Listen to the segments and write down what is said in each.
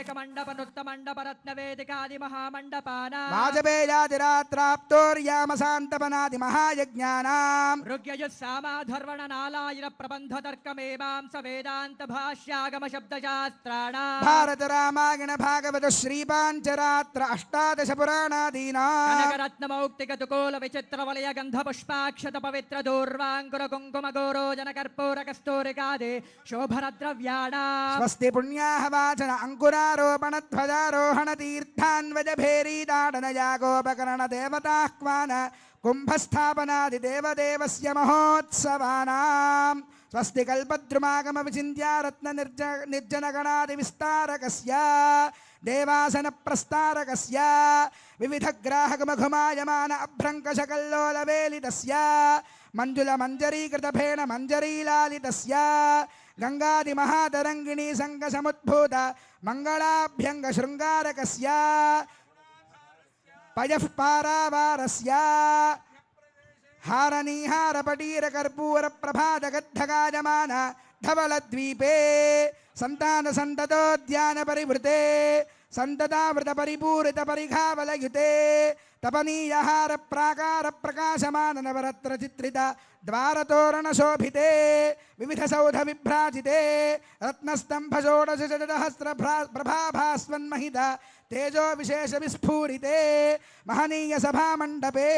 మాణిక మండప నృత్త మండప రత్న వేదికాది మహామండపానా వాజపేయాదిరాత్రాప్తోర్యామశాంతపనాది మహాయజ్ఞానాం ఋగ్యయుస్సామాధర్వణ నాలాయన ప్రబంధ తర్కమేమాంస వేదాంత భాష్యాగమ శబ్దశాస్త్రాణాం భారత రామాయణ భాగవత శ్రీపాంచరాత్ర అష్టాదశ పురాణాదీనాం కనకరత్నమౌక్తిక తుకోల విచిత్ర వలయ గంధ పుష్పాక్షత పవిత్ర దూర్వాంకుర కుంకుమ గోరోజన కర్పూర కస్తూరికాది శోభన ద్రవ్యాణాం స్వస్తి పుణ్యాహ వాచన అంకురారోపణ ధ్వజారోహణ తీర్థాన్వజ భేరీదాడన యాగోపకరణ దేవతాహ్వాన కుంభస్థాపనాది దేవదేవస్య మహోత్సవానాం స్వస్తి కల్పద్రుమాగమ విచింత్య రత్న నిర్జన గణాది విస్తారకస్య దేవాసన ప్రస్తారకస్య వివిధ గ్రాహక మఘుమాయమాన అభ్రంకశకల్లోల వేలితస్య మంజుల మంజరీకృత భేణ మంజరీలాలితస్య గంగాది మహాతరంగిణీ సంగ సముద్భూత మంగళాభ్యంగ శృంగారకస్య పయః పారావారస్య హారనీహార పటీర కర్పూర ప్రభాత గద్ధగాయమాన ధవళద్వీపే సంతాన సంతతోద్యాన పరివృతే సంతతావృత పరిపూరిత పరిఘావలయుతే తపనీయహార ప్రాకార ప్రకాశమాన నవరత్న చిత్రిత ద్వారతోరణ శోభితే వివిధ సౌధ విభ్రాజితే రత్నస్తంభ షోడశ సహస్ర ప్రభాభాస్వన్మహిత తేజో విశేష విస్ఫూరితే మహనీయ సభామండపే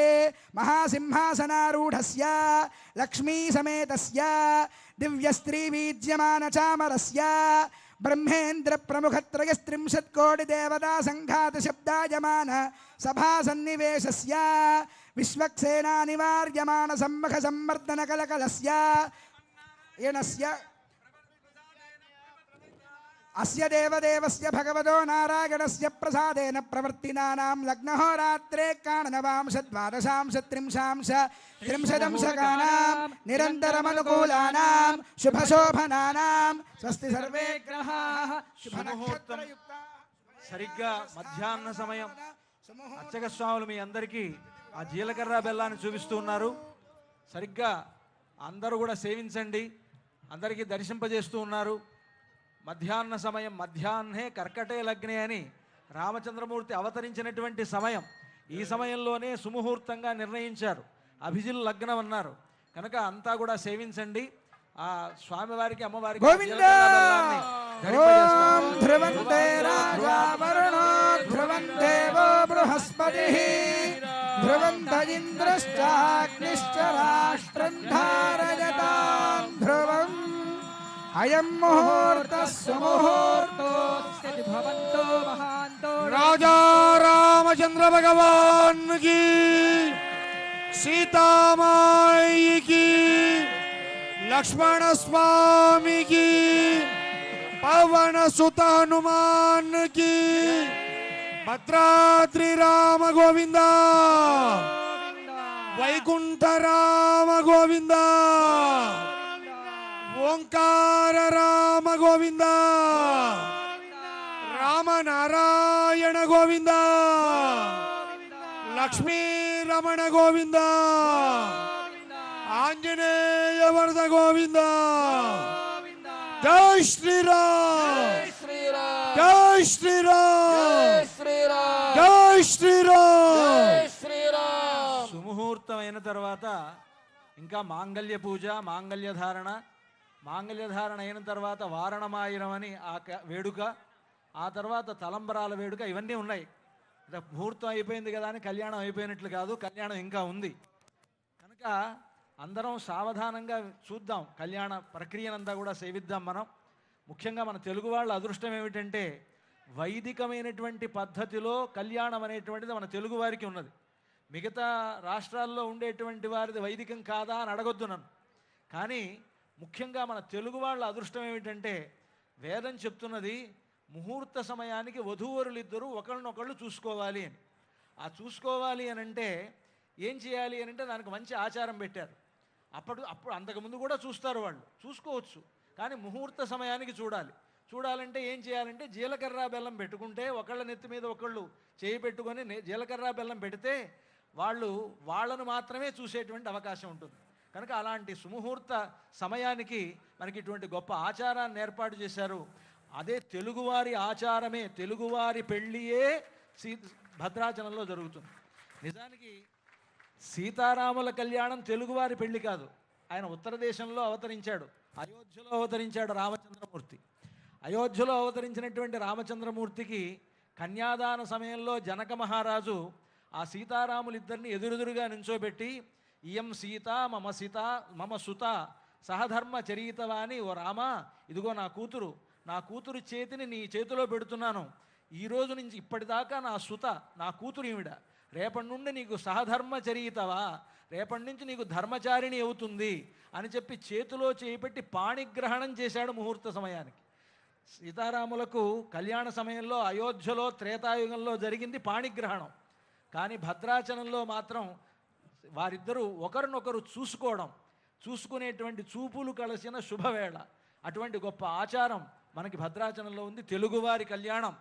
మహాసింహాసనారూఢస్య లక్ష్మీ సమేతస్య దివ్య స్త్రీ వీజ్యమాన చామరస్య బ్రహ్మేంద్ర ప్రముఖత్రయస్త్రింశత్ కోటి దేవతా సంఘాత శబ్దాయమాన సభా సన్నివేశస్య విశ్వక్సేనా నివార్యమాన సమ్మఖ సంవర్ధన కలకలస్య యనస్య అస్య దేవదేవస్య భగవతో నారాయణస్య ప్రసాదేన ప్రవర్తినానాం లగ్నహోరాత్రే కాణనవాంశ ద్వాదశాంశ త్రింశాంశ త్రింశదంశకానాం నిరంతరమనుకూలానాం శుభశోభనానాం స్వస్తి సర్వే గ్రహాః శుభనక్షత్రయుక్తాః. సరిగ్గా మధ్యాహ్న సమయం అర్చక స్వాములు మీ అందరికీ ఆ జీలకర్ర బెల్లాన్ని చూపిస్తూ ఉన్నారు. సరిగ్గా అందరూ కూడా సేవించండి, అందరికీ దర్శింపజేస్తూ ఉన్నారు. మధ్యాహ్న సమయం, మధ్యాహ్నే కర్కటే లగ్నే అని రామచంద్రమూర్తి అవతరించినటువంటి సమయం. ఈ సమయంలోనే సుముహూర్తంగా నిర్ణయించారు, అభిజిల్ లగ్నం అన్నారు. కనుక అంతా కూడా సేవించండి. ఆ స్వామివారికి అమ్మవారికి గోవిందా ధ్రువంతే రాజా వరుణో ధ్రువందేవో బృహస్పతిః ధ్రువంత ఇంద్రశ్చాగ్నిశ్చ రాష్ట్రం ధారయతాం ధ్రువం అయం ముహూర్తః సుముహూర్తోస్య భవంతో మహాంతో. రాజా రామచంద్ర భగవాన్ కి, సీతామాయికి, లక్ష్మణ స్వామికి, పవన సుత హనుమాన్ కి, భద్రాద్రి రామ గోవింద, వైకుంఠ రామ గోవింద, ఓంకార రామ గోవింద, రామనారాయణ గోవింద, లక్ష్మీ రమణ గోవింద, ఆంజనేయ వరద గోవింద. జై శ్రీరామ్, జై శ్రీరామ్, జై శ్రీరామ్. సుముహూర్తం అయిన తర్వాత ఇంకా మాంగళ్య పూజ, మాంగళ్యధారణ, మాంగళ్యధారణ అయిన తర్వాత వారణమాయిరం అని ఆ వేడుక, ఆ తర్వాత తలంబరాల వేడుక, ఇవన్నీ ఉన్నాయి. ముహూర్తం అయిపోయింది కదా అని కళ్యాణం అయిపోయినట్లు కాదు, కళ్యాణం ఇంకా ఉంది. కనుక అందరం సావధానంగా చూద్దాం, కళ్యాణ ప్రక్రియనంతా కూడా సేవిద్దాం. మనం ముఖ్యంగా మన తెలుగు వాళ్ళ అదృష్టం ఏమిటంటే వైదికమైనటువంటి పద్ధతిలో కళ్యాణం అనేటువంటిది మన తెలుగు వారికి ఉన్నది. మిగతా రాష్ట్రాల్లో ఉండేటువంటి వారిది వైదికం కాదా అని అడగొద్దు నన్ను. కానీ ముఖ్యంగా మన తెలుగు వాళ్ళ అదృష్టం ఏమిటంటే వేదం చెప్తున్నది ముహూర్త సమయానికి వధూవరులిద్దరూ ఒకళ్ళనొకళ్ళు చూసుకోవాలి అని. ఆ చూసుకోవాలి అని అంటే ఏం చేయాలి అని అంటే దానికి మంచి ఆచారం పెట్టారు. అప్పుడు అంతకుముందు కూడా చూస్తారు, వాళ్ళు చూసుకోవచ్చు, కానీ ముహూర్త సమయానికి చూడాలి. చూడాలంటే ఏం చేయాలంటే జీలకర్ర బెల్లం పెట్టుకుంటే ఒకళ్ళ నెత్తి మీద ఒకళ్ళు చేయి పెట్టుకొని జీలకర్ర బెల్లం పెడితే వాళ్ళను మాత్రమే చూసేటువంటి అవకాశం ఉంటుంది. కనుక అలాంటి సుముహూర్త సమయానికి మనకి ఇటువంటి గొప్ప ఆచారాన్ని ఏర్పాటు చేశారు. అదే తెలుగువారి ఆచారమే, తెలుగువారి పెళ్ళియే భద్రాచలంలో జరుగుతుంది. నిజానికి సీతారాముల కళ్యాణం తెలుగువారి పెళ్లి కాదు. ఆయన ఉత్తర దేశంలో అవతరించాడు, అయోధ్యలో అవతరించాడు రామచంద్రమూర్తి. అయోధ్యలో అవతరించినటువంటి రామచంద్రమూర్తికి కన్యాదాన సమయంలో జనక మహారాజు ఆ సీతారాములిద్దరిని ఎదురెదురుగా నించోబెట్టి, ఇయం సీత మమ సీత మమ సుత సహధర్మ చరీతవాని, ఓ రామా, ఇదిగో నా కూతురు చేతిని నీ చేతిలో పెడుతున్నాను. ఈ రోజు నుంచి ఇప్పటిదాకా నా సుత, నా కూతురు ఈవిడ, రేపటి నుండి నీకు సహధర్మ చరీతవా, రేపటి నుంచి నీకు ధర్మచారిణి అవుతుంది అని చెప్పి చేతిలో చేపెట్టి పాణిగ్రహణం చేశాడు ముహూర్త సమయానికి. సీతారాములకు కళ్యాణ సమయంలో అయోధ్యలో త్రేతాయుగంలో జరిగింది పాణిగ్రహణం. కానీ భద్రాచలంలో మాత్రం వారిద్దరూ ఒకరినొకరు చూసుకునేటువంటి చూపులు కలిసిన శుభవేళ. అటువంటి గొప్ప ఆచారం మనకి భద్రాచలంలో ఉంది. తెలుగువారి కళ్యాణం